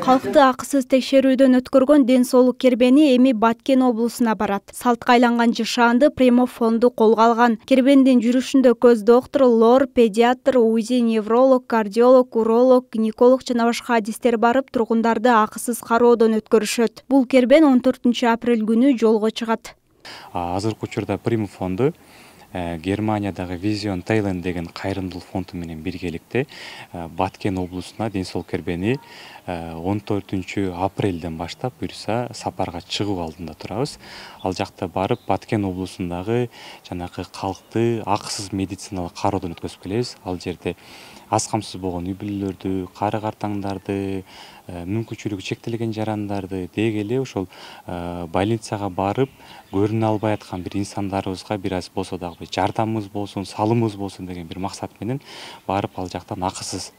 Калкты акысыз текшерүүдөн өткөргөн ден соолук кербени эми Баткен облусуна барат. Салтка айланган жышаанды Примов фонду колго алган. Кербендин жүрүшүндө көз доктор, лор, педиатр, УЗИ, невролог, кардиолог, уролог, гинеколог жана башка адистер барып тургундарды акысыз кароодон өткөрүшөт. Бул кербен 14 апрель күнү жолго чыгат. Азыркы учурда Примов фонду Германиядагы Vision Thailand деген кайрымдуулук фонду менен биргеликте Баткен облусуна ден соолук кербени 14 апрелден баштап буюрса сапарга чыгуу алдында турабыз. Ал жакта барып Баткен облусундагы жанагы калкты акысыз медициналык кароодон өткөзүп келебиз. Ал жерде аз камсыз болгон үй бүлөлөрдү, кары картаңдарды, мүмкүнчүлүгү чектелген жарандарды деги эле ошол больницага барып көрүнө албай аткан бир инсандарыбызга бир аз болсо дагы жардамыбыз болсун, салымыбыз болсун деген бир максат менен барып ал жактан акысыз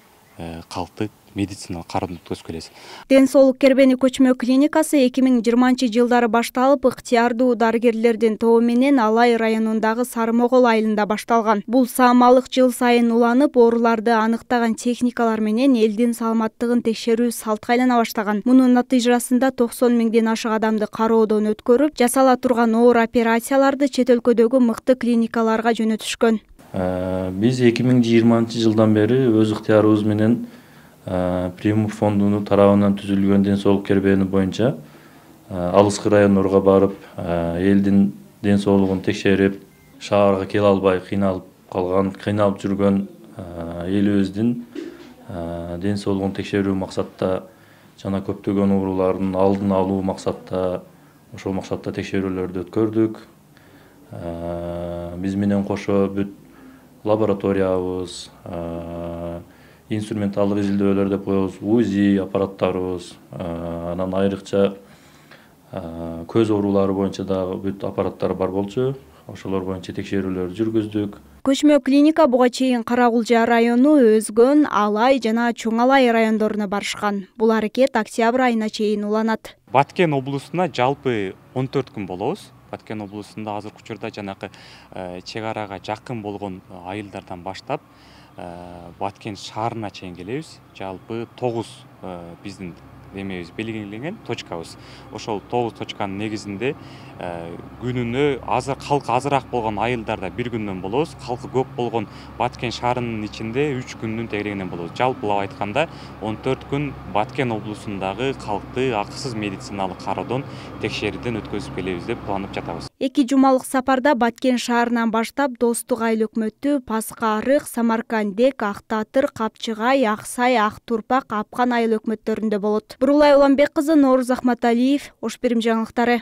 калкты медициналык кароодон өткөзүп келебиз. Ден соолук кербени көчмө клиникасы 2020-жылдары башталып, ыктыярдуу дарыгерлердин тобу менен Алай районундагы Сарымогол айылында башталган. Бул саамалык жыл сайын уланып, ооруларды аныктаган техникалар менен элдин саламаттыгын текшерүү салтка айлана баштаган. Мунун натыйжасында 90 миңден ашык адамды кароодон өткөрүп, жасала турган оор операцияларды чет өлкөдөгү мыкты клиникаларга жөнөтүшкөн. Биз 2020-жылдан бери өз ыктыярыбыз менен Примов фондунун тарабынан түзүлгөн ден соолук кербени боюнча алыскы райондорго барып, элдин ден соолугун текшерип, шаарга келе албай кыйналып жүргөн элибиздин ден соолугун текшерүү максатта жана көптөгөн оорулардын алдын алуу максатта ошол максатта текшерүүлөрдү өткөрдүк. Биз менен кошо бүт лабораториябыз, инструменталдык изилдөөлөр деп коебуз, УЗИ аппараттарыбыз, анан айрыкча көз оорулары боюнча дагы бүт аппараттар бар болчу. Ошолор боюнча текшерүүлөрдү жүргүздүк. Көчмө клиника буга чейин Карагулжа району, Өзгөн, Алай жана Чоң Алай райондоруна барышкан. Бул аракет октябрь айына чейин уланат. Баткен облусуна жалпы 14 күн болобуз. Баткен облусунда азыркы учурда жанакы чек арага жакын болгон айылдардан баштап Баткен шаарына чейин келебиз. Жалпы 9 биздин эмебиз белгиленген точкабыз. Ошол 9 точканын негизинде күнүнө калкы азыраак болгон айылдарда 1 күндөн болобуз. Калкы көп болгон Баткен шаарынын ичинде 3 күндүн тегерегинен болобуз. Жалпылап айтканда 14 күн Баткен облусундагы калкты акысыз медициналык кароодон текшерүүдөн өткөзүп келебиз деп планып жатабыз. 2 жумалык сапарда Баткен шаарынан баштап Достук айыл өкмөтү, Паска Арык, Самаркандек, Ак Татыр, Капчыгай, Аксай, Ак Турпак, Апкан айыл өкмөттөрүндө болот. Бурулай Уланбек кызы, Норуз Ахматалиев, Ош Бирим жаңылыктары.